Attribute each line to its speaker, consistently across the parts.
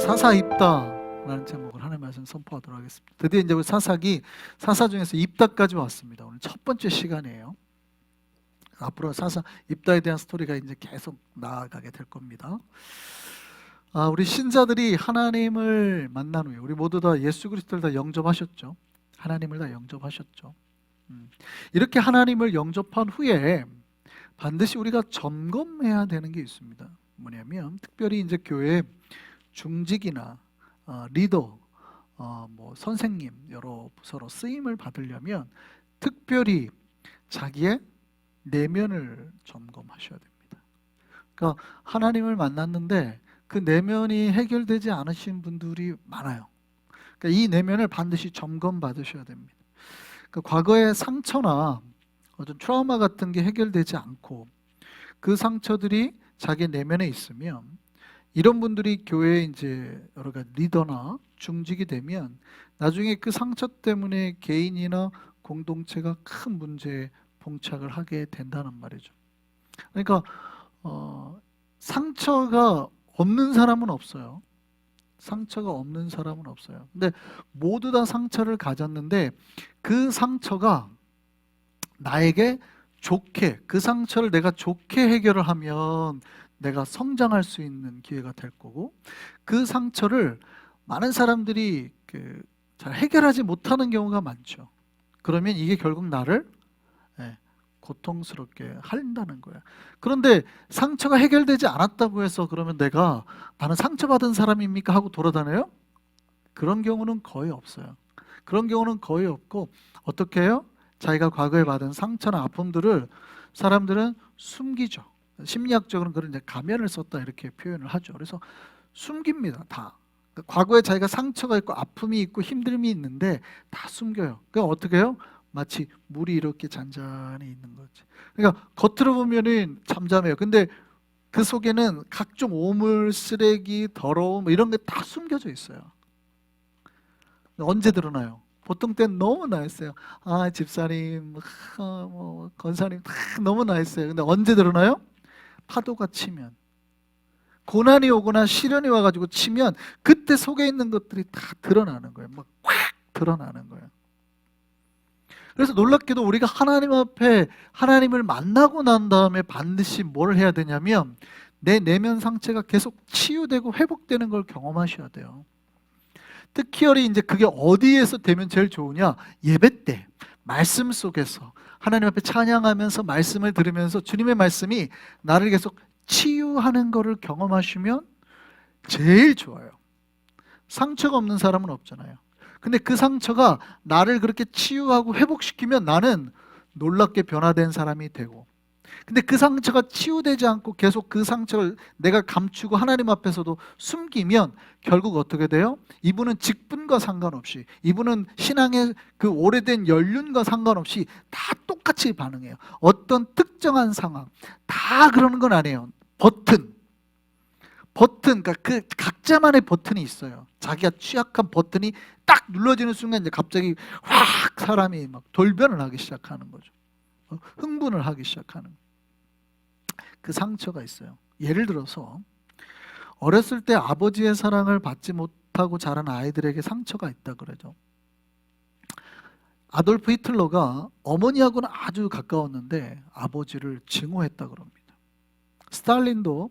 Speaker 1: 사사입다라는 제목을 하나님의 말씀 선포하도록 하겠습니다. 드디어 이제 우리 사사 중에서 입다까지 왔습니다. 오늘 첫 번째 시간이에요. 앞으로 사사 입다에 대한 스토리가 이제 계속 나아가게 될 겁니다. 우리 신자들이 하나님을 만난 후에 우리 모두 다 예수 그리스도를 다 영접하셨죠. 하나님을 다 영접하셨죠. 이렇게 하나님을 영접한 후에 반드시 우리가 점검해야 되는 게 있습니다. 뭐냐면 특별히 이제 교회 중직이나 리더, 뭐 선생님 여러 부서로 쓰임을 받으려면 특별히 자기의 내면을 점검하셔야 됩니다. 그러니까 하나님을 만났는데 그 내면이 해결되지 않으신 분들이 많아요. 그러니까 이 내면을 반드시 점검받으셔야 됩니다. 그러니까 과거의 상처나 어떤 트라우마 같은 게 해결되지 않고 그 상처들이 자기 내면에 있으면 이런 분들이 교회에 이제 여러 가지 리더나 중직이 되면 나중에 그 상처 때문에 개인이나 공동체가 큰 문제에 봉착을 하게 된다는 말이죠. 그러니까 상처가 없는 사람은 없어요. 상처가 없는 사람은 없어요. 근데 모두 다 상처를 가졌는데 그 상처가 나에게 좋게, 그 상처를 내가 좋게 해결을 하면 내가 성장할 수 있는 기회가 될 거고, 그 상처를 많은 사람들이 잘 해결하지 못하는 경우가 많죠. 그러면 이게 결국 나를 고통스럽게 한다는 거야. 그런데 상처가 해결되지 않았다고 해서 그러면 나는 상처받은 사람입니까? 하고 돌아다녀요? 그런 경우는 거의 없어요. 그런 경우는 거의 없고 어떻게 해요? 자기가 과거에 받은 상처나 아픔들을 사람들은 숨기죠. 심리학적으로는 그런 이제 가면을 썼다 이렇게 표현을 하죠. 그래서 숨깁니다. 다. 과거에 자기가 상처가 있고 아픔이 있고 힘듦이 있는데 다 숨겨요. 그러니까 어떻게 해요? 마치 물이 이렇게 잔잔히 있는 거지. 그러니까 겉으로 보면은 잠잠해요. 근데 그 속에는 각종 오물, 쓰레기, 더러움 이런 게 다 숨겨져 있어요. 언제 드러나요? 보통 때는 너무 나였어요. 집사님, 뭐 권사님 너무 나였어요. 근데 언제 드러나요? 파도가 치면, 고난이 오거나 시련이 와가지고 치면 그때 속에 있는 것들이 다 드러나는 거예요. 막 확 드러나는 거예요. 그래서 놀랍게도 우리가 하나님 앞에 하나님을 만나고 난 다음에 반드시 뭘 해야 되냐면 내 내면 상처가 계속 치유되고 회복되는 걸 경험하셔야 돼요. 특히 이제 그게 어디에서 되면 제일 좋으냐? 예배 때 말씀 속에서 하나님 앞에 찬양하면서 말씀을 들으면서 주님의 말씀이 나를 계속 치유하는 것을 경험하시면 제일 좋아요. 상처가 없는 사람은 없잖아요. 근데 그 상처가 나를 그렇게 치유하고 회복시키면 나는 놀랍게 변화된 사람이 되고, 근데 그 상처가 치유되지 않고 계속 그 상처를 내가 감추고 하나님 앞에서도 숨기면 결국 어떻게 돼요? 이분은 직분과 상관없이, 이분은 신앙의 그 오래된 연륜과 상관없이 다 똑같이 반응해요. 어떤 특정한 상황 다 그러는 건 아니에요. 그러니까 그 각자만의 버튼이 있어요. 자기가 취약한 버튼이 딱 눌러지는 순간 이제 갑자기 확 사람이 막 돌변을 하기 시작하는 거죠. 흥분을 하기 시작하는 그 상처가 있어요. 예를 들어서 어렸을 때 아버지의 사랑을 받지 못하고 자란 아이들에게 상처가 있다 그러죠. 아돌프 히틀러가 어머니하고는 아주 가까웠는데 아버지를 증오했다 그럽니다. 스탈린도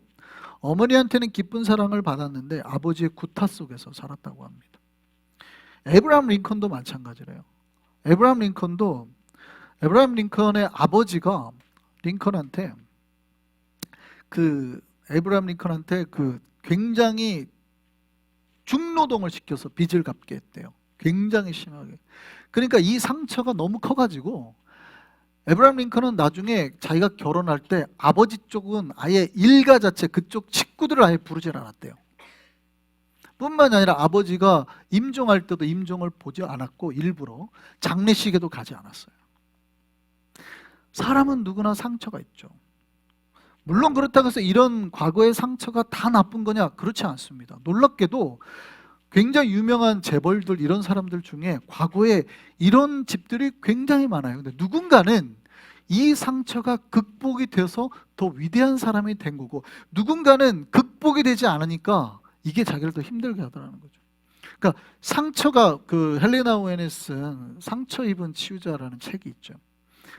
Speaker 1: 어머니한테는 기쁜 사랑을 받았는데 아버지의 구타 속에서 살았다고 합니다. 에브라함 링컨도 마찬가지래요. 에브라함 링컨의 아버지가 에브라함 링컨한테 굉장히 중노동을 시켜서 빚을 갚게 했대요. 굉장히 심하게. 그러니까 이 상처가 너무 커가지고 에브라함 링컨은 나중에 자기가 결혼할 때 아버지 쪽은 아예 일가 자체 그쪽 식구들을 아예 부르질 않았대요. 뿐만이 아니라 아버지가 임종할 때도 임종을 보지 않았고 일부러 장례식에도 가지 않았어요. 사람은 누구나 상처가 있죠. 물론 그렇다고 해서 이런 과거의 상처가 다 나쁜 거냐? 그렇지 않습니다. 놀랍게도 굉장히 유명한 재벌들 이런 사람들 중에 과거에 이런 집들이 굉장히 많아요. 근데 누군가는 이 상처가 극복이 돼서 더 위대한 사람이 된 거고, 누군가는 극복이 되지 않으니까 이게 자기를 더 힘들게 하더라는 거죠. 그러니까 상처가 그 헬레나 오웬에 쓴 상처 입은 치유자라는 책이 있죠.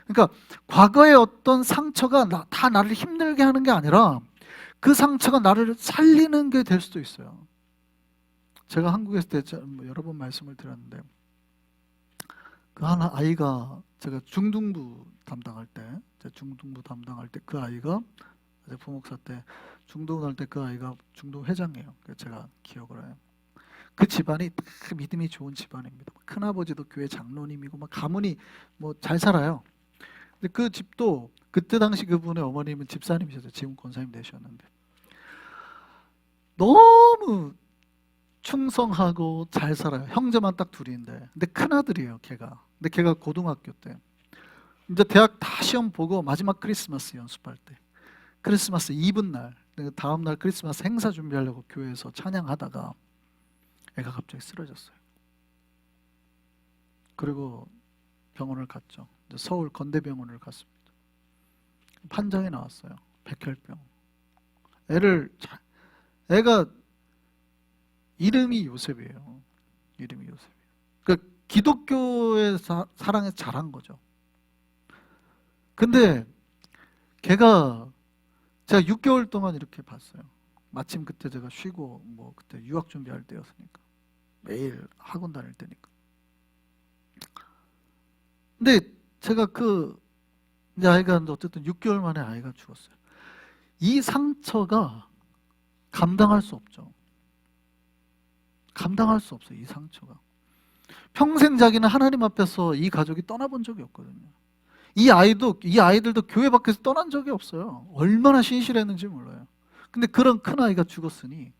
Speaker 1: 그러니까 과거의 어떤 상처가 다 나를 힘들게 하는 게 아니라 그 상처가 나를 살리는 게 될 수도 있어요. 제가 한국에 있을 때 여러 번 말씀을 드렸는데 그 하나 아이가 제가 중등부 담당할 때 그 아이가 부목사 때 중등할 때 그 아이가 중등 회장이에요. 제가 기억을 해요. 그 집안이 딱 믿음이 좋은 집안입니다. 큰아버지도 교회 장로님이고 막 가문이 뭐 잘 살아요. 근데 그 집도 그때 당시 그분의 어머님은 집사님이셨어요. 지금 권사님 되셨는데 너무 충성하고 잘 살아요. 형제만 딱 둘인데 근데 큰아들이에요 걔가. 근데 걔가 고등학교 때 이제 대학 다 시험 보고 마지막 크리스마스 연습할 때 크리스마스 이브 날 다음 날 크리스마스 행사 준비하려고 교회에서 찬양하다가 애가 갑자기 쓰러졌어요. 그리고 병원을 갔죠. 서울 건대병원을 갔습니다. 판정이 나왔어요. 백혈병. 애가 이름이 요셉이에요. 이름이 요셉이에요. 그러니까 기독교의 사랑에서 자란 거죠. 근데 걔가 제가 6개월 동안 이렇게 봤어요. 마침 그때 제가 쉬고 뭐 그때 유학 준비할 때였으니까 매일 학원 다닐 때니까. 근데 제가 이제 아이가 어쨌든 6개월 만에 아이가 죽었어요. 이 상처가 감당할 수 없죠. 감당할 수 없어요. 이 상처가. 평생 자기는 하나님 앞에서 이 가족이 떠나본 적이 없거든요. 이 아이들도 교회 밖에서 떠난 적이 없어요. 얼마나 신실했는지 몰라요. 근데 그런 큰 아이가 죽었으니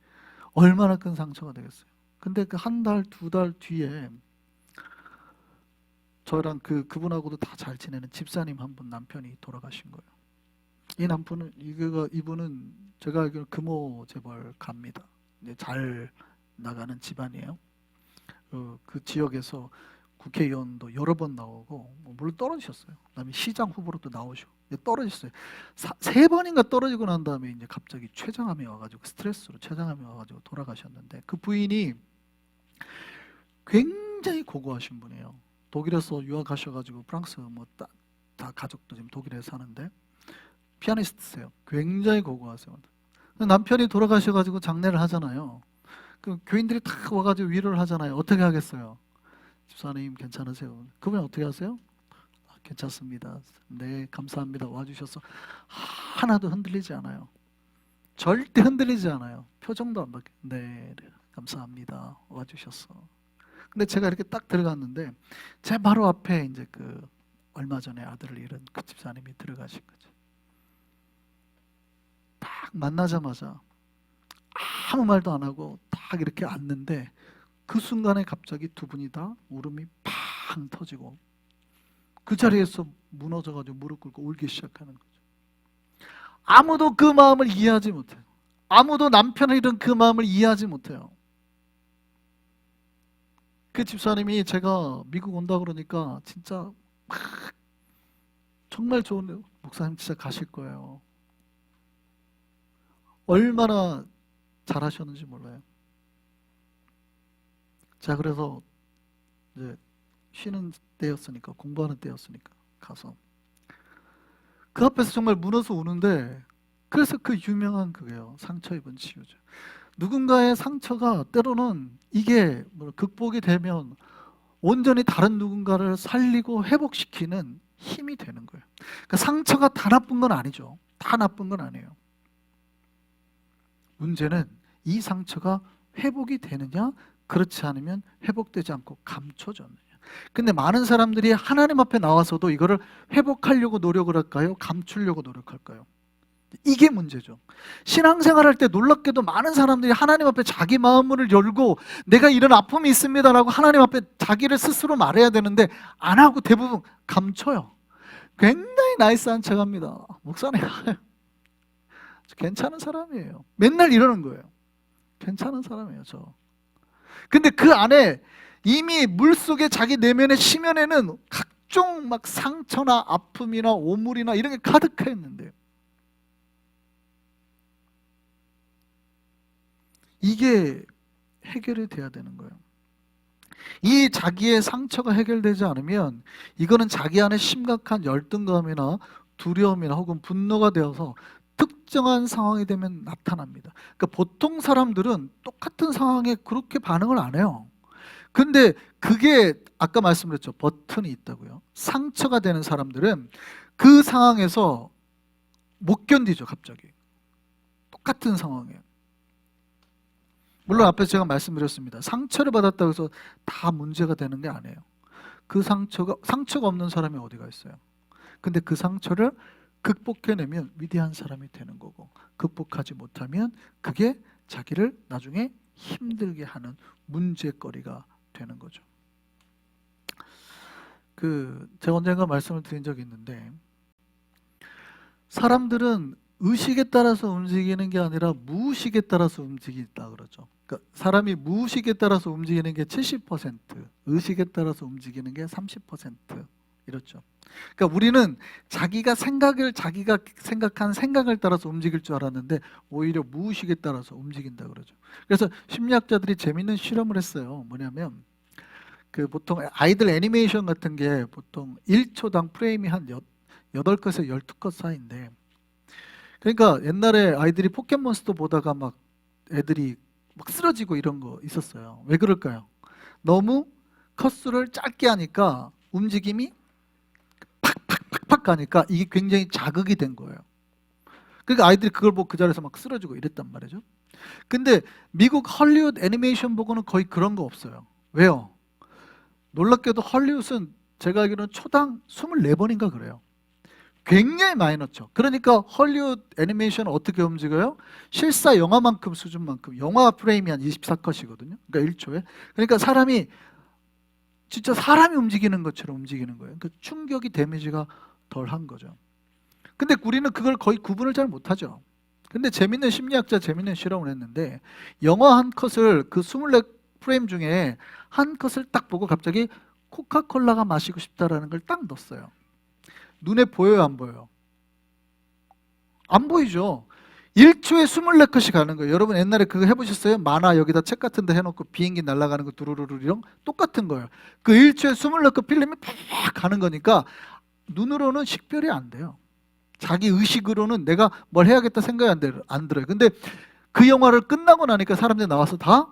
Speaker 1: 얼마나 큰 상처가 되겠어요. 근데 그 한 달, 두 달 뒤에 저랑 그분하고도 다 잘 지내는 집사님 한 분 남편이 돌아가신 거예요. 이분은 제가 알기로 금호 재벌 갑니다. 잘 나가는 집안이에요. 그 지역에서 국회의원도 여러 번 나오고 물론 떨어지셨어요. 그다음에 시장 후보로도 나오시고 떨어졌어요. 3번인가 떨어지고 난 다음에 이제 갑자기 췌장암이 와가지고 스트레스로 췌장암이 와가지고 돌아가셨는데 그 부인이 굉장히 고고하신 분이에요. 독일에서 유학하셔가지고 프랑스 다 가족도 지금 독일에 사는데 피아니스트세요. 굉장히 고고하세요. 남편이 돌아가셔가지고 장례를 하잖아요. 그 교인들이 다 와가지고 위로를 하잖아요. 어떻게 하겠어요? 집사님 괜찮으세요? 그분이 어떻게 하세요? 괜찮습니다. 네, 감사합니다. 와주셔서 하나도 흔들리지 않아요. 절대 흔들리지 않아요. 표정도 안 바뀌어요. 네, 감사합니다. 와주셨어. 근데 제가 이렇게 딱 들어갔는데 제 바로 앞에 이제 얼마 전에 아들을 잃은 그 집사님이 들어가신 거죠. 딱 만나자마자 아무 말도 안 하고 딱 이렇게 앉는데 그 순간에 갑자기 두 분이 다 울음이 팡 터지고 그 자리에서 무너져가지고 무릎 꿇고 울기 시작하는 거죠. 아무도 그 마음을 이해하지 못해요. 아무도 남편을 잃은 그 마음을 이해하지 못해요. 그 집사님이 제가 미국 온다 그러니까 진짜 정말 좋은 목사님 진짜 가실 거예요. 얼마나 잘하셨는지 몰라요. 자, 그래서 이제 쉬는 때였으니까 공부하는 때였으니까 가서 그 앞에서 정말 무너져 우는데 그래서 그 유명한 그게요. 상처 입은 치유죠. 누군가의 상처가 때로는 이게 극복이 되면 온전히 다른 누군가를 살리고 회복시키는 힘이 되는 거예요. 그러니까 상처가 다 나쁜 건 아니죠. 다 나쁜 건 아니에요. 문제는 이 상처가 회복이 되느냐 그렇지 않으면 회복되지 않고 감춰졌느냐. 근데 많은 사람들이 하나님 앞에 나와서도 이거를 회복하려고 노력을 할까요? 감추려고 노력할까요? 이게 문제죠. 신앙생활 할 때 놀랍게도 많은 사람들이 하나님 앞에 자기 마음을 열고 내가 이런 아픔이 있습니다라고 하나님 앞에 자기를 스스로 말해야 되는데 안 하고 대부분 감춰요. 굉장히 나이스한 척합니다. 목사님 괜찮은 사람이에요. 맨날 이러는 거예요. 괜찮은 사람이에요, 저. 근데 그 안에 이미 물속에 자기 내면의 심연에는 각종 막 상처나 아픔이나 오물이나 이런 게 가득해 있는데요. 이게 해결이 돼야 되는 거예요. 이 자기의 상처가 해결되지 않으면 이거는 자기 안에 심각한 열등감이나 두려움이나 혹은 분노가 되어서 특정한 상황이 되면 나타납니다. 그러니까 보통 사람들은 똑같은 상황에 그렇게 반응을 안 해요. 근데 그게 아까 말씀드렸죠. 버튼이 있다고요. 상처가 되는 사람들은 그 상황에서 못 견디죠, 갑자기. 똑같은 상황에. 물론 앞에서 제가 말씀드렸습니다. 상처를 받았다고 해서 다 문제가 되는 게 아니에요. 그 상처가 없는 사람이 어디가 있어요. 근데 그 상처를 극복해내면 위대한 사람이 되는 거고, 극복하지 못하면 그게 자기를 나중에 힘들게 하는 문제거리가 되는 거죠. 제가 언젠가 말씀을 드린 적이 있는데, 사람들은 의식에 따라서 움직이는 게 아니라 무의식에 따라서 움직인다 그러죠. 그러니까 사람이 무의식에 따라서 움직이는 게 70%, 의식에 따라서 움직이는 게 30% 이렇죠. 그러니까 우리는 자기가 생각한 생각을 따라서 움직일 줄 알았는데 오히려 무의식에 따라서 움직인다 그러죠. 그래서 심리학자들이 재밌는 실험을 했어요. 뭐냐면 보통 아이들 애니메이션 같은 게 보통 1초당 프레임이 한 8컷에서 12컷 사이인데, 그러니까 옛날에 아이들이 포켓몬스터 보다가 막 애들이 막 쓰러지고 이런 거 있었어요. 왜 그럴까요? 너무 컷수를 짧게 하니까 움직임이 팍팍팍팍 가니까 이게 굉장히 자극이 된 거예요. 그러니까 아이들이 그걸 보고 그 자리에서 막 쓰러지고 이랬단 말이죠. 근데 미국 헐리우드 애니메이션 보고는 거의 그런 거 없어요. 왜요? 놀랍게도 헐리우드는 제가 알기로는 초당 24번인가 그래요. 굉장히 많이 넣죠. 그러니까 헐리우드 애니메이션은 어떻게 움직여요? 실사 영화만큼 수준만큼, 영화 프레임이 한 24컷이거든요. 그러니까 1초에. 그러니까 진짜 사람이 움직이는 것처럼 움직이는 거예요. 그러니까 충격이 데미지가 덜한 거죠. 근데 우리는 그걸 거의 구분을 잘 못하죠. 근데 재밌는 실험을 했는데, 영화 한 컷을 그 24프레임 중에 한 컷을 딱 보고 갑자기 코카콜라가 마시고 싶다라는 걸 딱 넣었어요. 눈에 보여요, 안 보여요? 안 보이죠. 1초에 24컷이 가는 거예요. 여러분 옛날에 그거 해보셨어요? 만화 여기다 책 같은 데 해놓고 비행기 날아가는 거 두루루루리랑 똑같은 거예요. 그 1초에 24컷 필름이 팍 가는 거니까 눈으로는 식별이 안 돼요. 자기 의식으로는 내가 뭘 해야겠다 생각이 안 들어요. 근데 그 영화를 끝나고 나니까 사람들이 나와서 다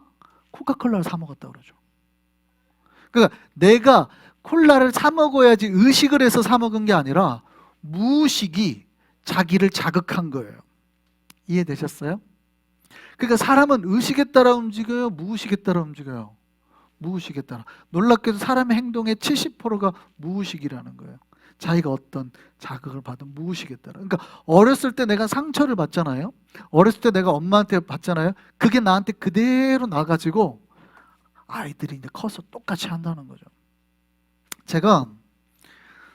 Speaker 1: 코카콜라를 사 먹었다 그러죠. 그러니까 내가 콜라를 사 먹어야지 의식을 해서 사 먹은 게 아니라 무의식이 자기를 자극한 거예요. 이해되셨어요? 그러니까 사람은 의식에 따라 움직여요? 무의식에 따라 움직여요? 무의식에 따라. 놀랍게도 사람의 행동의 70%가 무의식이라는 거예요. 자기가 어떤 자극을 받은 무의식에 따라. 그러니까 어렸을 때 내가 상처를 받잖아요. 어렸을 때 내가 엄마한테 받잖아요. 그게 나한테 그대로 나가지고 아이들이 이제 커서 똑같이 한다는 거죠. 제가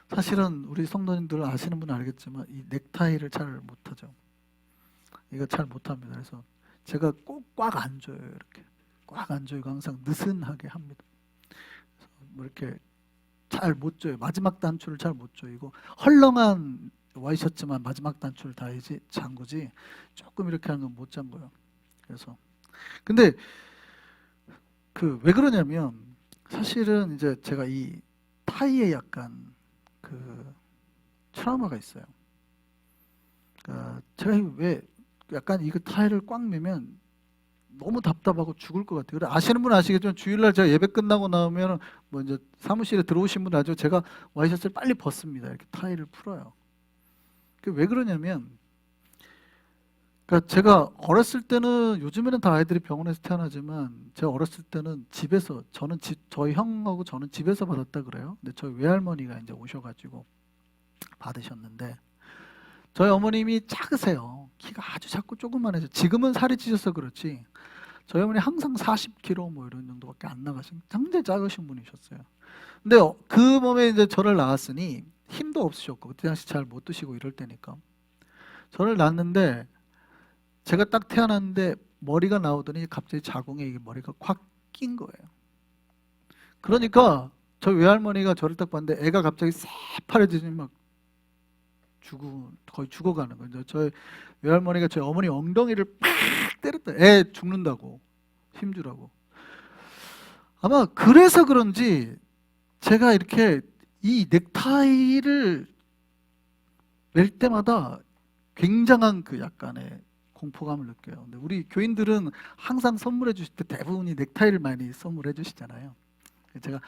Speaker 1: 사실은 우리 성도님들 아시는 분은 알겠지만 이 넥타이를 잘 못하죠. 이거 잘 못합니다. 그래서 제가 꼭 꽉 안 줘요. 이렇게 꽉 안 줘요. 항상 느슨하게 합니다. 그래서 뭐 이렇게 잘 못 줘요. 마지막 단추를 잘 못 줘요. 이거 헐렁한 와이셔츠만 마지막 단추를 다야지 잠그지 조금 이렇게 하는 건 못 잠궈요. 그래서 근데 왜 그러냐면 사실은 이제 제가 이 타이에 약간 트라우마가 있어요. 그러니까 제가 왜 약간 이거 타이를 꽉 매면 너무 답답하고 죽을 것 같아요. 그래 아시는 분은 아시겠지만 주일날 제가 예배 끝나고 나오면 뭐 이제 사무실에 들어오신 분은 알죠. 제가 와이셔츠를 빨리 벗습니다. 이렇게 타이를 풀어요. 왜 그러냐면, 그러니까 제가 어렸을 때는 요즘에는 다 아이들이 병원에서 태어나지만 제가 어렸을 때는 집에서 저희 형하고 저는 집에서 받았다 그래요. 근데 저희 외할머니가 이제 오셔가지고 받으셨는데 저희 어머님이 작으세요. 키가 아주 작고 조그만해서 지금은 살이 찌셔서 그렇지 저희 어머니 항상 40kg 뭐 이런 정도밖에 안 나가신 굉장히 작으신 분이셨어요. 근데 그 몸에 이제 저를 낳았으니 힘도 없으셨고 그때 당시 잘 못 드시고 이럴 때니까 저를 낳았는데 제가 딱 태어났는데 머리가 나오더니 갑자기 자궁에 이게 머리가 콱 낀 거예요. 그러니까 저희 외할머니가 저를 딱 봤는데 애가 갑자기 새파래지더니 막 거의 죽어가는 거예요. 저희 외할머니가 저희 어머니 엉덩이를 팍 때렸다. 애 죽는다고. 힘주라고. 아마 그래서 그런지 제가 이렇게 이 넥타이를 멜 때마다 굉장한 그 약간의 공포감을 느껴요. 근데 우리 교인들은 항상 선물해 주실 때 대부분이 넥타이를 많이 선물해 주시잖아요. 제가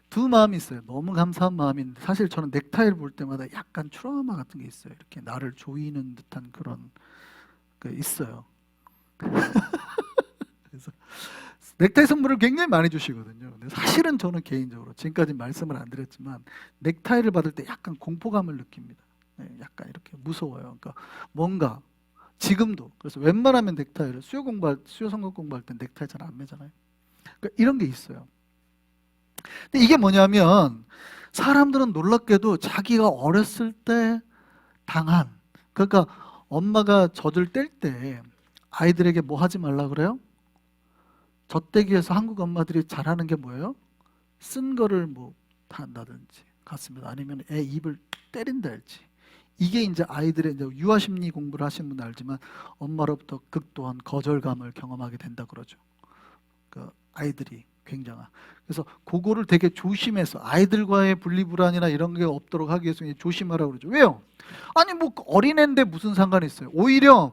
Speaker 1: 두 마음이 있어요. 너무 감사한 마음인데 사실 저는 넥타이를 볼 때마다 약간 트라우마 같은 게 있어요. 이렇게 나를 조이는 듯한 그런 게 있어요. 그래서 넥타이 선물을 굉장히 많이 주시거든요. 근데 사실은 저는 개인적으로 지금까지 말씀을 안 드렸지만 넥타이를 받을 때 약간 공포감을 느낍니다. 네, 약간 이렇게 무서워요. 그러니까 뭔가 지금도 그래서 웬만하면 넥타이를 수요 성경 공부할 때 넥타이 잘 안 매잖아요. 그러니까 이런 게 있어요. 근데 이게 뭐냐면 사람들은 놀랍게도 자기가 어렸을 때 당한 그러니까 엄마가 젖을 뗄 때 아이들에게 뭐 하지 말라 그래요? 젖대기 위해서 한국 엄마들이 잘하는 게 뭐예요? 쓴 거를 뭐 한다든지 같습니다. 아니면 애 입을 때린다든지. 이게 이제 아이들의 이제 유아심리 공부를 하신 분은 알지만 엄마로부터 극도한 거절감을 경험하게 된다 그러죠. 그 아이들이 굉장한. 그래서 그거를 되게 조심해서 아이들과의 분리불안이나 이런 게 없도록 하기 위해서 조심하라고 그러죠. 왜요? 아니 뭐 어린애인데 무슨 상관이 있어요? 오히려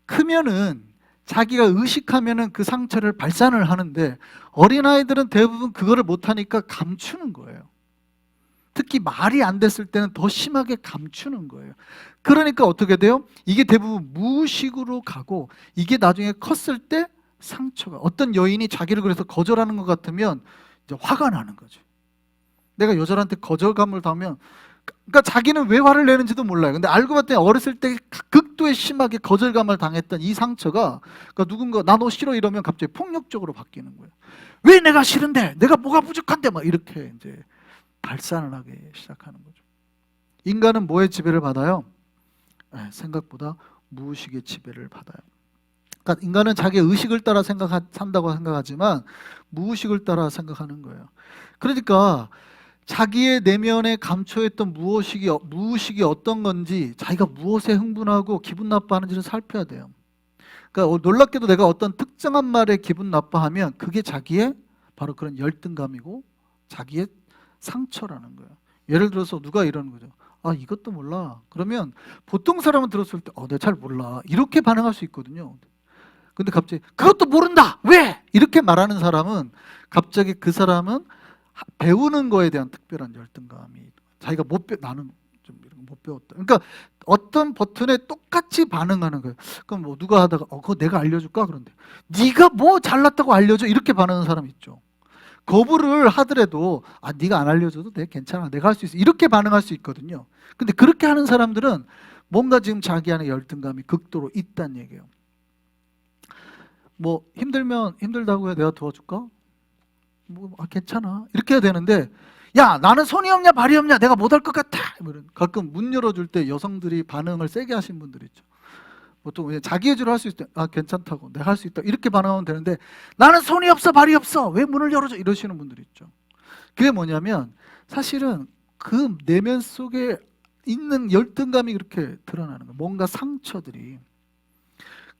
Speaker 1: 크면은 자기가 의식하면은 그 상처를 발산을 하는데 어린아이들은 대부분 그거를 못하니까 감추는 거예요. 특히 말이 안 됐을 때는 더 심하게 감추는 거예요. 그러니까 어떻게 돼요? 이게 대부분 무의식으로 가고 이게 나중에 컸을 때 상처가 어떤 여인이 자기를 그래서 거절하는 것 같으면 이제 화가 나는 거죠. 내가 여자한테 거절감을 당하면 그러니까 자기는 왜 화를 내는지도 몰라요. 근데 알고 봤더니 어렸을 때 극도의 심하게 거절감을 당했던 이 상처가 그러니까 누군가 나 너 싫어 이러면 갑자기 폭력적으로 바뀌는 거예요. 왜 내가 싫은데? 내가 뭐가 부족한데? 막 이렇게 이제 발산을 하기 시작하는 거죠. 인간은 뭐의 지배를 받아요? 생각보다 무의식의 지배를 받아요. 그러니까 인간은 자기의 의식을 따라 산다고 생각하지만 무의식을 따라 생각하는 거예요. 그러니까 자기의 내면에 감춰있던 무의식이 어떤 건지 자기가 무엇에 흥분하고 기분 나빠하는지를 살펴야 돼요. 그러니까 놀랍게도 내가 어떤 특정한 말에 기분 나빠하면 그게 자기의 바로 그런 열등감이고 자기의 상처라는 거예요. 예를 들어서 누가 이러는 거죠. 아 이것도 몰라. 그러면 보통 사람은 들었을 때 내가 잘 몰라. 이렇게 반응할 수 있거든요. 근데 갑자기 그것도 모른다. 왜? 이렇게 말하는 사람은 갑자기 그 사람은 배우는 거에 대한 특별한 열등감이 자기가 나는 좀 이런 거 못 배웠다. 그러니까 어떤 버튼에 똑같이 반응하는 거예요. 그럼 뭐 누가 하다가 그거 내가 알려줄까? 그런데 네가 뭐 잘났다고 알려줘? 이렇게 반응하는 사람 있죠. 거부를 하더라도 네가 안 알려줘도 돼 괜찮아 내가 할 수 있어 이렇게 반응할 수 있거든요. 근데 그렇게 하는 사람들은 뭔가 지금 자기 안에 열등감이 극도로 있다는 얘기예요. 뭐 힘들면 힘들다고 해 내가 도와줄까? 뭐 괜찮아 이렇게 해야 되는데 야 나는 손이 없냐 발이 없냐 내가 못할 것 같아. 가끔 문 열어줄 때 여성들이 반응을 세게 하신 분들 있죠. 보통 자기 위주로 할 수 있을 때 괜찮다고 내가 할 수 있다 이렇게 반응하면 되는데 나는 손이 없어 발이 없어 왜 문을 열어줘 이러시는 분들이 있죠. 그게 뭐냐면 사실은 그 내면 속에 있는 열등감이 그렇게 드러나는 거예요. 뭔가 상처들이.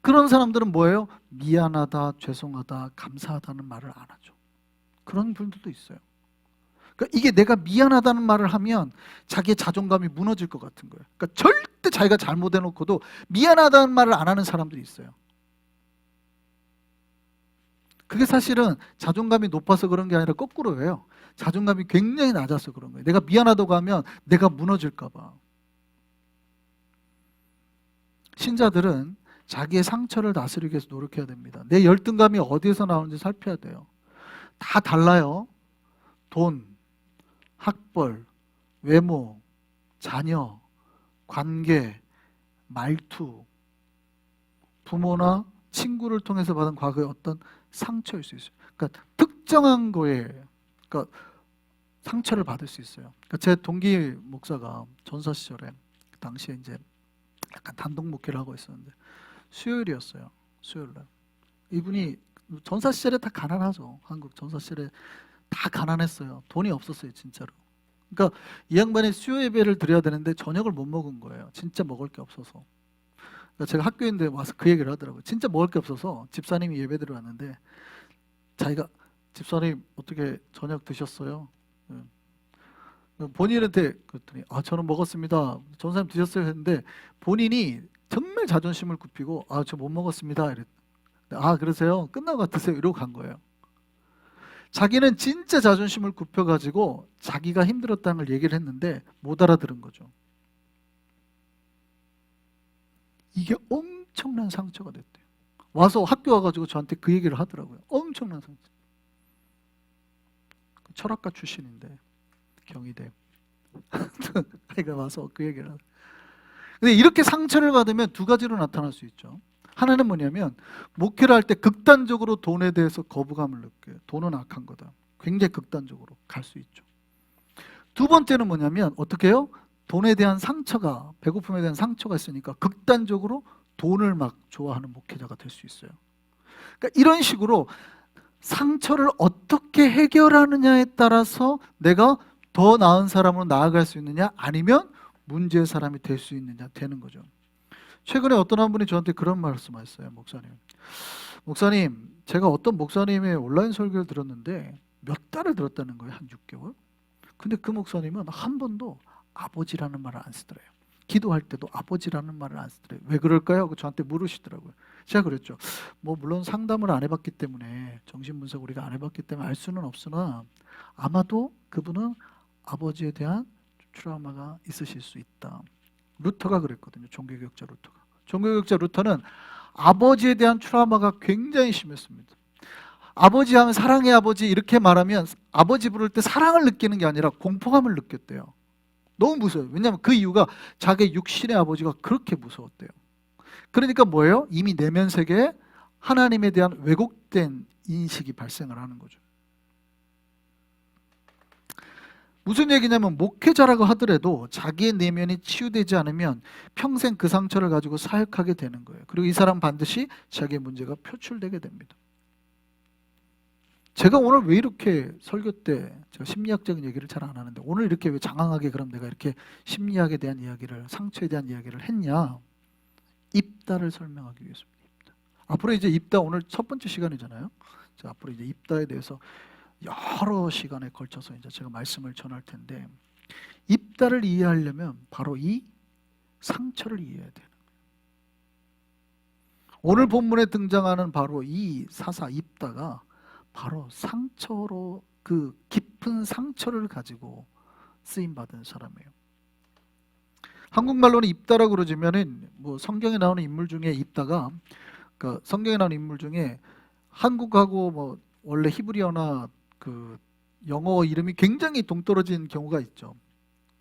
Speaker 1: 그런 사람들은 뭐예요? 미안하다 죄송하다 감사하다는 말을 안 하죠. 그런 분들도 있어요. 그러니까 이게 내가 미안하다는 말을 하면 자기의 자존감이 무너질 것 같은 거예요. 그러니까 절대 자기가 잘못해놓고도 미안하다는 말을 안 하는 사람들이 있어요. 그게 사실은 자존감이 높아서 그런 게 아니라 거꾸로예요. 자존감이 굉장히 낮아서 그런 거예요. 내가 미안하다고 하면 내가 무너질까 봐. 신자들은 자기의 상처를 다스리기 위해서 노력해야 됩니다. 내 열등감이 어디에서 나오는지 살펴야 돼요. 다 달라요. 돈, 학벌, 외모, 자녀, 관계, 말투, 부모나 친구를 통해서 받은 과거의 어떤 상처일 수 있어요. 그러니까 특정한 거에 그러니까 상처를 받을 수 있어요. 그러니까 제 동기 목사가 전사 시절에 그 당시에 이제 약간 단독 목회를 하고 있었는데 수요일이었어요. 수요일날 이분이 전사 시절에 다 가난하죠. 한국 전사 시절에 다 가난했어요. 돈이 없었어요, 진짜로. 그러니까 이 양반이 수요 예배를 드려야 되는데 저녁을 못 먹은 거예요. 진짜 먹을 게 없어서. 그러니까 제가 학교인데 와서 그 얘기를 하더라고요. 진짜 먹을 게 없어서 집사님이 예배 드려 왔는데 자기가 집사님 어떻게 저녁 드셨어요? 본인한테 그랬더니 저는 먹었습니다. 전사님 드셨어요? 했는데 본인이 정말 자존심을 굽히고 저 못 먹었습니다. 이랬. 그러세요? 끝나고 드세요. 이러고 간 거예요. 자기는 진짜 자존심을 굽혀가지고 자기가 힘들었다는 걸 얘기를 했는데 못 알아들은 거죠. 이게 엄청난 상처가 됐대요. 와서 학교 와가지고 저한테 그 얘기를 하더라고요. 엄청난 상처. 철학가 출신인데 경희대. 아이가 와서 그 얘기를 하더라고요. 근데 이렇게 상처를 받으면 두 가지로 나타날 수 있죠. 하나는 뭐냐면 목회를 할 때 극단적으로 돈에 대해서 거부감을 느껴요. 돈은 악한 거다. 굉장히 극단적으로 갈 수 있죠. 두 번째는 뭐냐면 어떻게 해요? 돈에 대한 상처가, 배고픔에 대한 상처가 있으니까 극단적으로 돈을 막 좋아하는 목회자가 될 수 있어요. 그러니까 이런 식으로 상처를 어떻게 해결하느냐에 따라서 내가 더 나은 사람으로 나아갈 수 있느냐, 아니면 문제의 사람이 될 수 있느냐 되는 거죠. 최근에 어떤 한 분이 저한테 그런 말씀하셨어요. 목사님, 제가 어떤 목사님의 온라인 설교를 들었는데 몇 달을 들었다는 거예요. 한 6개월. 근데 그 목사님은 한 번도 아버지라는 말을 안 쓰더래요. 기도할 때도 아버지라는 말을 안 쓰더래요. 왜 그럴까요? 하고 저한테 물으시더라고요. 제가 그랬죠. 물론 상담을 안 해봤기 때문에, 정신분석 우리가 안 해봤기 때문에 알 수는 없으나 아마도 그분은 아버지에 대한 트라우마가 있으실 수 있다. 루터가 그랬거든요. 종교개혁자 루터가. 종교개혁자 루터는 아버지에 대한 트라우마가 굉장히 심했습니다. 아버지 하면 사랑의 아버지 이렇게 말하면 아버지 부를 때 사랑을 느끼는 게 아니라 공포감을 느꼈대요. 너무 무서워요. 왜냐하면 그 이유가 자기 육신의 아버지가 그렇게 무서웠대요. 그러니까 뭐예요? 이미 내면 세계에 하나님에 대한 왜곡된 인식이 발생을 하는 거죠. 무슨 얘기냐면 목회자라고 하더라도 자기의 내면이 치유되지 않으면 평생 그 상처를 가지고 사역하게 되는 거예요. 그리고 이 사람 반드시 자기의 문제가 표출되게 됩니다. 제가 오늘 왜 이렇게 설교 때 제가 심리학적인 얘기를 잘 안 하는데 오늘 이렇게 왜 장황하게 그럼 내가 이렇게 심리학에 대한 이야기를, 상처에 대한 이야기를 했냐? 입다를 설명하기 위해서입니다. 앞으로 이제 입다, 오늘 첫 번째 시간이잖아요. 자, 앞으로 이제 입다에 대해서 여러 시간에 걸쳐서 이제 제가 말씀을 전할 텐데, 입다를 이해하려면 바로 이 상처를 이해해야 돼요. 오늘 본문에 등장하는 바로 이 사사 입다가 바로 상처로, 그 깊은 상처를 가지고 쓰임 받은 사람이에요. 한국말로는 입다라고 그러지만은 성경에 나오는 인물 중에 입다가, 그 성경에 나오는 인물 중에 한국하고 원래 히브리어나 그 영어 이름이 굉장히 동떨어진 경우가 있죠.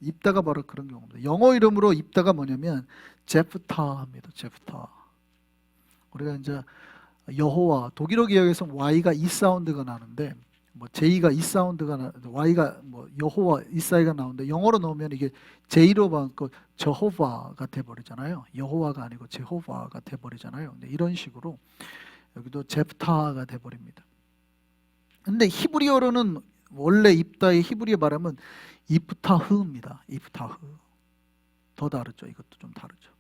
Speaker 1: 입다가 바로 그런 경우입니다. 영어 이름으로 입다가 뭐냐면 제프타입니다. 제프타. 우리가 이제 여호와, 독일어 기역에서는 Y가 E 사운드가 나는데 J가 E 사운드가 Y가 여호와 E 사이가 나오는데 영어로 넣으면 이게 J로 바꿔 저호바가 돼버리잖아요. 여호와가 아니고 제호바가 돼버리잖아요. 근데 이런 식으로 여기도 제프타가 돼버립니다. 근데 히브리어로는 원래 입다의 히브리어 발음은 이프타흐입니다. 이프타흐. 더 다르죠. 이것도 좀 다르죠.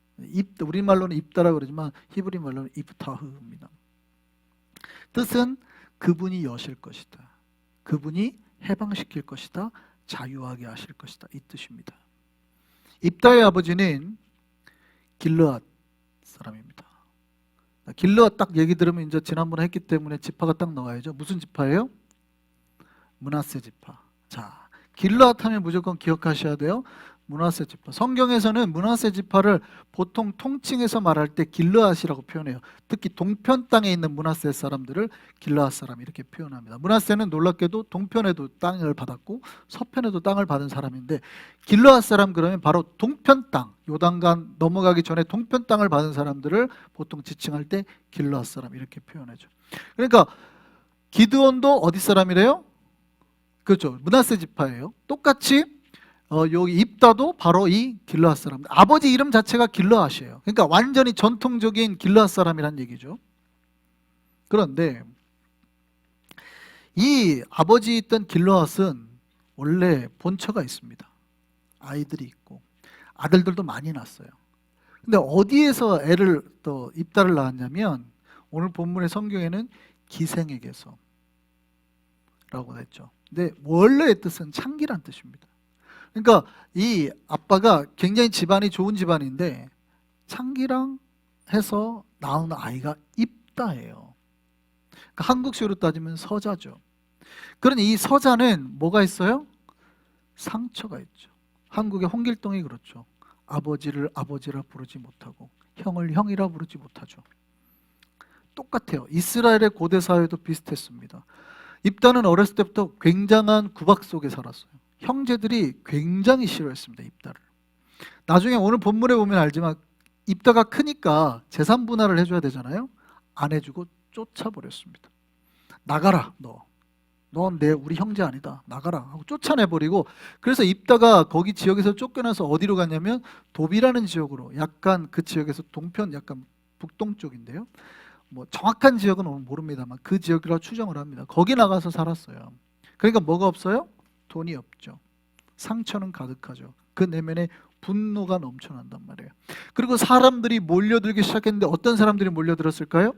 Speaker 1: 우리말로는 입다라고 그러지만 히브리 말로는 이프타흐입니다. 뜻은 그분이 여실 것이다. 그분이 해방시킬 것이다. 자유하게 하실 것이다. 이 뜻입니다. 입다의 아버지는 길르앗 사람입니다. 길르앗 딱 얘기 들으면 이제 지난번에 했기 때문에 지파가 딱 나와야죠. 무슨 지파예요? 므낫세 지파. 자, 길르앗 하면 무조건 기억하셔야 돼요. 므낫세 지파. 성경에서는 므낫세 지파를 보통 통칭해서 말할 때 길르앗이라고 표현해요. 특히 동편 땅에 있는 므낫세 사람들을 길르앗 사람 이렇게 표현합니다. 므낫세는 놀랍게도 동편에도 땅을 받았고 서편에도 땅을 받은 사람인데, 길르앗 사람 그러면 바로 동편 땅, 요단강 넘어가기 전에 동편 땅을 받은 사람들을 보통 지칭할 때 길르앗 사람 이렇게 표현하죠. 그러니까 기드온도 어디 사람이래요? 그렇죠. 므낫세 지파예요. 똑같이 여기 입다도 바로 이 길르앗 사람. 아버지 이름 자체가 길르앗이에요. 그러니까 완전히 전통적인 길르앗 사람이란 얘기죠. 그런데 이 아버지 있던 길르앗은 원래 본처가 있습니다. 아이들이 있고 아들들도 많이 낳았어요. 근데 어디에서 애를 또 입다를 낳았냐면 오늘 본문의 성경에는 기생에게서, 했죠. 근데 원래의 뜻은 창기란 뜻입니다. 그러니까 이 아빠가 굉장히 집안이 좋은 집안인데 창기랑 해서 낳은 아이가 입다예요. 그러니까 한국식으로 따지면 서자죠. 그러니 이 서자는 뭐가 있어요? 상처가 있죠. 한국의 홍길동이 그렇죠. 아버지를 아버지라 부르지 못하고 형을 형이라 부르지 못하죠. 똑같아요. 이스라엘의 고대 사회도 비슷했습니다. 입다는 어렸을 때부터 굉장한 구박 속에 살았어요. 형제들이 굉장히 싫어했습니다. 입다를. 나중에 오늘 본문에 보면 알지만 입다가 크니까 재산 분할을 해줘야 되잖아요. 안 해주고 쫓아버렸습니다. 나가라 너. 넌 우리 형제 아니다. 나가라 하고 쫓아내버리고, 그래서 입다가 거기 지역에서 쫓겨나서 어디로 갔냐면 도비라는 지역으로, 약간 그 지역에서 동편 약간 북동쪽인데요. 뭐 정확한 지역은 모릅니다만 그 지역이라고 추정을 합니다. 거기 나가서 살았어요. 그러니까 뭐가 없어요? 돈이 없죠. 상처는 가득하죠. 그 내면에 분노가 넘쳐난단 말이에요. 그리고 사람들이 몰려들기 시작했는데 어떤 사람들이 몰려들었을까요?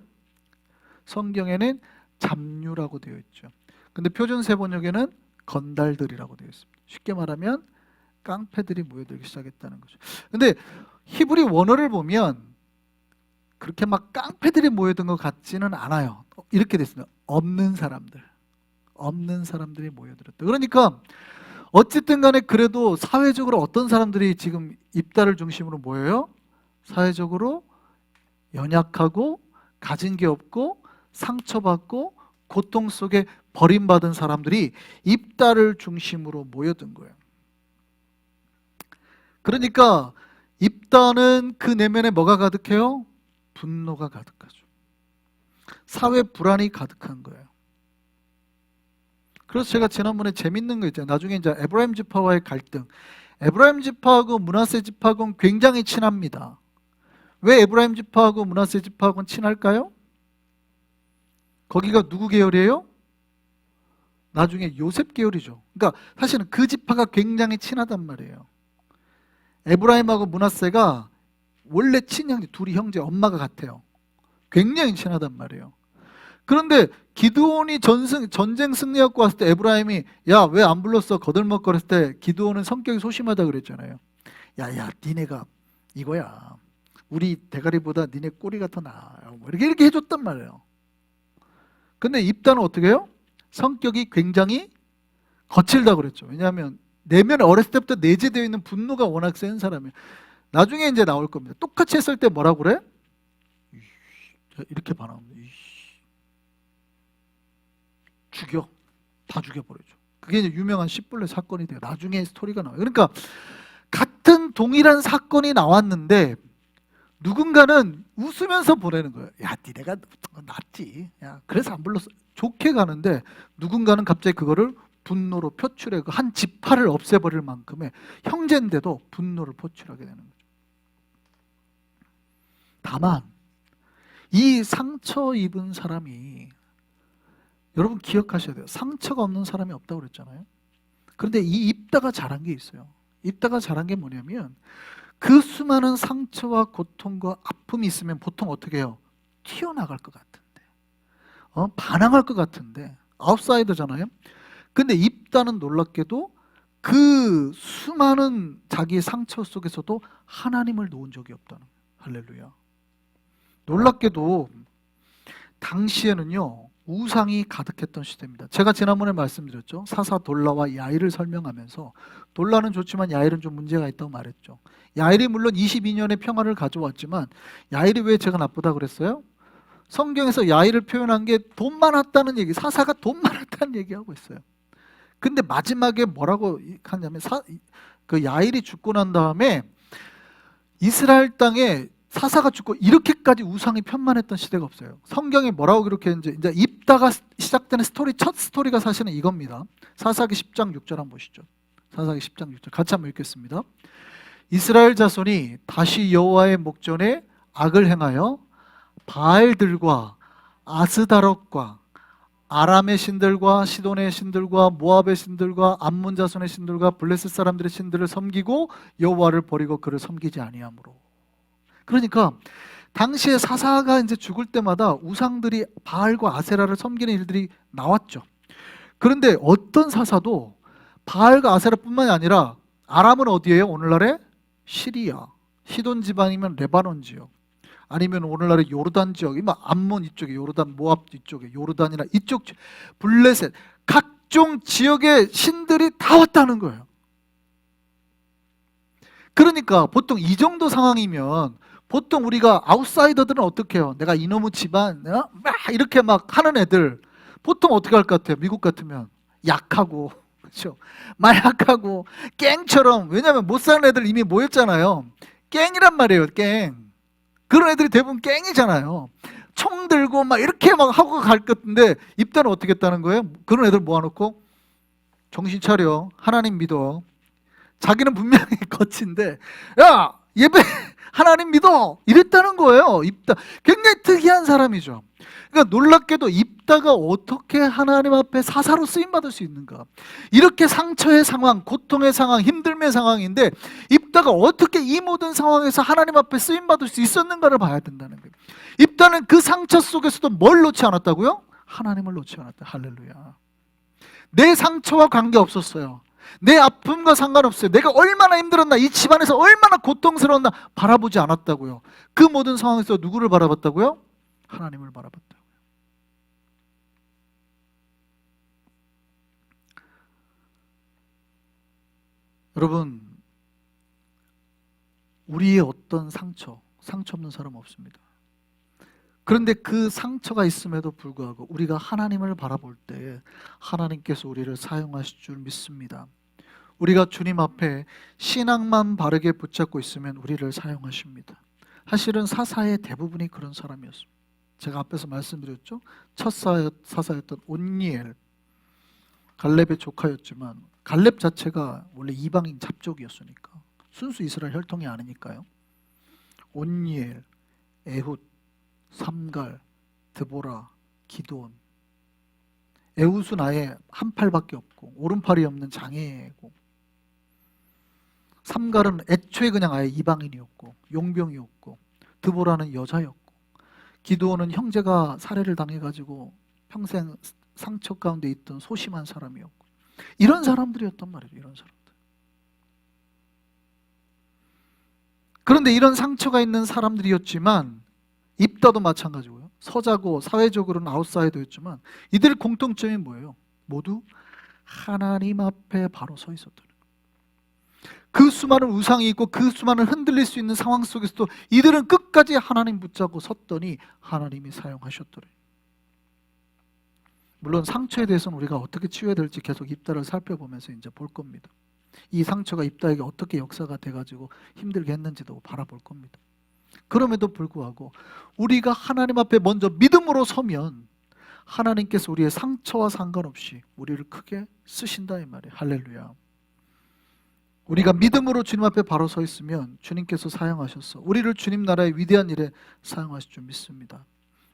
Speaker 1: 성경에는 잡류라고 되어 있죠. 근데 표준세 번역에는 건달들이라고 되어 있습니다. 쉽게 말하면 깡패들이 모여들기 시작했다는 거죠. 근데 히브리 원어를 보면 그렇게 막 깡패들이 모여든 것 같지는 않아요. 이렇게 됐습니다. 없는 사람들이 모여들었다. 그러니까 어쨌든 간에 그래도 사회적으로 어떤 사람들이 지금 입다를 중심으로 모여요? 사회적으로 연약하고 가진 게 없고 상처받고 고통 속에 버림받은 사람들이 입다를 중심으로 모여든 거예요. 그러니까 입다는 그 내면에 뭐가 가득해요? 분노가 가득하죠. 사회 불안이 가득한 거예요. 그래서 제가 지난번에 재밌는 거 있잖아요. 나중에 이제 에브라임 지파와의 갈등. 에브라임 지파하고 므낫세 지파하고는 굉장히 친합니다. 왜 에브라임 지파하고 므낫세 지파하고는 친할까요? 거기가 누구 계열이에요? 나중에 요셉 계열이죠. 그러니까 사실은 그 지파가 굉장히 친하단 말이에요. 에브라임하고 므낫세가 원래 친형제, 둘이 형제, 엄마가 같아요. 굉장히 친하단 말이에요. 그런데 기드온이 전쟁 승리하고 왔을 때 에브라임이 야, 왜 안 불렀어? 거들먹거렸을 때 기드온은 성격이 소심하다 그랬잖아요. 야야, 니네가 이거야. 우리 대가리보다 니네 꼬리가 더 나아. 뭐 이렇게 해줬단 말이에요. 근데 입다는 어떻게 해요? 성격이 굉장히 거칠다 그랬죠. 왜냐하면 내면에 어렸을 때부터 내재되어 있는 분노가 워낙 센 사람이에요. 나중에 이제 나올 겁니다. 똑같이 했을 때 뭐라고 그래? 이렇게 반항합니다. 죽여. 다 죽여버리죠. 그게 이제 유명한 십불례 사건이 돼요. 나중에 스토리가 나와요. 그러니까 같은 동일한 사건이 나왔는데 누군가는 웃으면서 보내는 거예요. 야, 니네가 낫지. 야, 그래서 안 불렀어. 좋게 가는데 누군가는 갑자기 그거를 분노로 표출해 한 지파를 없애버릴 만큼의 형제인데도 분노를 표출하게 되는 거죠. 다만 이 상처 입은 사람이, 여러분 기억하셔야 돼요. 상처가 없는 사람이 없다고 그랬잖아요. 그런데 이 입다가 잘한 게 있어요. 입다가 잘한 게 뭐냐면 그 수많은 상처와 고통과 아픔이 있으면 보통 어떻게 해요? 튀어나갈 것 같은데, 반항할 것 같은데, 아웃사이더잖아요. 근데 입다는 놀랍게도 그 수많은 자기의 상처 속에서도 하나님을 놓은 적이 없다는 거예요. 할렐루야. 놀랍게도 당시에는요, 우상이 가득했던 시대입니다. 제가 지난번에 말씀드렸죠. 사사 돌라와 야일을 설명하면서 돌라는 좋지만 야일은 좀 문제가 있다고 말했죠. 야일이 물론 22년의 평화를 가져왔지만 야일이 왜 제가 나쁘다 그랬어요? 성경에서 야일을 표현한 게 돈 많았다는 얘기, 사사가 돈 많았다는 얘기하고 있어요. 근데 마지막에 뭐라고 하냐면 그 야일이 죽고 난 다음에 이스라엘 땅에 사사가 죽고 이렇게까지 우상이 편만했던 시대가 없어요. 성경에 뭐라고 기록했는지, 이제 입다가 시작되는 첫 스토리가 사실은 이겁니다. 사사기 10장 6절 한번 보시죠. 사사기 10장 6절 같이 한번 읽겠습니다. 이스라엘 자손이 다시 여호와의 목전에 악을 행하여 바알들과 아스다롯과 아람의 신들과 시돈의 신들과 모압의 신들과 암몬 자손의 신들과 블레셋 사람들의 신들을 섬기고 여호와를 버리고 그를 섬기지 아니하므로. 그러니까 당시에 사사가 이제 죽을 때마다 우상들이 바알과 아세라를 섬기는 일들이 나왔죠. 그런데 어떤 사사도 바알과 아세라뿐만이 아니라 아람은 어디예요? 오늘날의 시리아, 시돈 지방이면 레바논 지역, 아니면 오늘날의 요르단 지역, 암몬 이쪽에, 요르단 모압 이쪽에, 요르단이나 이쪽 블레셋, 각종 지역의 신들이 다 왔다는 거예요. 그러니까 보통 이 정도 상황이면 보통 우리가 아웃사이더들은 어떻게 해요? 내가 이놈의 집안 막 이렇게 막 하는 애들 보통 어떻게 할 것 같아요? 미국 같으면 약하고, 그렇죠? 마약하고 갱처럼. 왜냐하면 못 사는 애들 이미 모였잖아요. 갱이란 말이에요. 갱. 그런 애들이 대부분 갱이잖아요. 총 들고 막 이렇게 막 하고 갈 것 같은데 입단은 어떻게 했다는 거예요? 그런 애들 모아놓고 정신 차려, 하나님 믿어. 자기는 분명히 거친데 야 예배 하나님 믿어 이랬다는 거예요. 입다. 굉장히 특이한 사람이죠. 그러니까 놀랍게도 입다가 어떻게 하나님 앞에 사사로 쓰임받을 수 있는가. 이렇게 상처의 상황, 고통의 상황, 힘듦의 상황인데 입다가 어떻게 이 모든 상황에서 하나님 앞에 쓰임받을 수 있었는가를 봐야 된다는 거예요. 입다는 그 상처 속에서도 뭘 놓지 않았다고요? 하나님을 놓지 않았다. 할렐루야. 내 상처와 관계없었어요. 내 아픔과 상관없어요. 내가 얼마나 힘들었나, 이 집안에서 얼마나 고통스러웠나 바라보지 않았다고요. 그 모든 상황에서 누구를 바라봤다고요? 하나님을 바라봤다고요. 여러분, 우리의 어떤 상처 없는 사람 없습니다. 그런데 그 상처가 있음에도 불구하고 우리가 하나님을 바라볼 때 하나님께서 우리를 사용하실 줄 믿습니다. 우리가 주님 앞에 신앙만 바르게 붙잡고 있으면 우리를 사용하십니다. 사실은 사사의 대부분이 그런 사람이었습니다. 제가 앞에서 말씀드렸죠. 첫 사사였던 온니엘, 갈렙의 조카였지만 갈렙 자체가 원래 이방인 잡족이었으니까 순수 이스라엘 혈통이 아니니까요. 온니엘, 에훗, 삼갈, 드보라, 기드온. 에훗은 아예 한 팔밖에 없고 오른팔이 없는 장애고, 삼갈은 애초에 그냥 아예 이방인이었고 용병이었고, 드보라는 여자였고, 기드온은 형제가 살해를 당해가지고 평생 상처 가운데 있던 소심한 사람이었고, 이런 사람들이었단 말이죠. 이런 사람들. 그런데 이런 상처가 있는 사람들이었지만 입다도 마찬가지고요. 서자고 사회적으로는 아웃사이더였지만 이들의 공통점이 뭐예요? 모두 하나님 앞에 바로 서 있었다는 거예요. 그 수많은 우상이 있고 그 수많은 흔들릴 수 있는 상황 속에서도 이들은 끝까지 하나님 붙잡고 섰더니 하나님이 사용하셨더래요. 물론 상처에 대해서는 우리가 어떻게 치유해야 될지 계속 입다를 살펴보면서 이제 볼 겁니다. 이 상처가 입다에게 어떻게 역사가 돼가지고 힘들게 했는지도 바라볼 겁니다. 그럼에도 불구하고 우리가 하나님 앞에 먼저 믿음으로 서면 하나님께서 우리의 상처와 상관없이 우리를 크게 쓰신다 이 말이에요. 할렐루야. 우리가 믿음으로 주님 앞에 바로 서 있으면 주님께서 사용하셔서 우리를 주님 나라의 위대한 일에 사용하실 줄 믿습니다.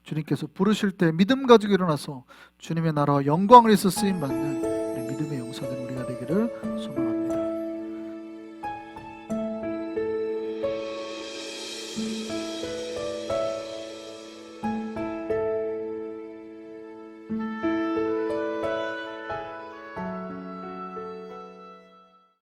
Speaker 1: 주님께서 부르실 때 믿음 가지고 일어나서 주님의 나라와 영광을 위해서 쓰임받는 우리 믿음의 용사들 우리가 되기를 소망합니다.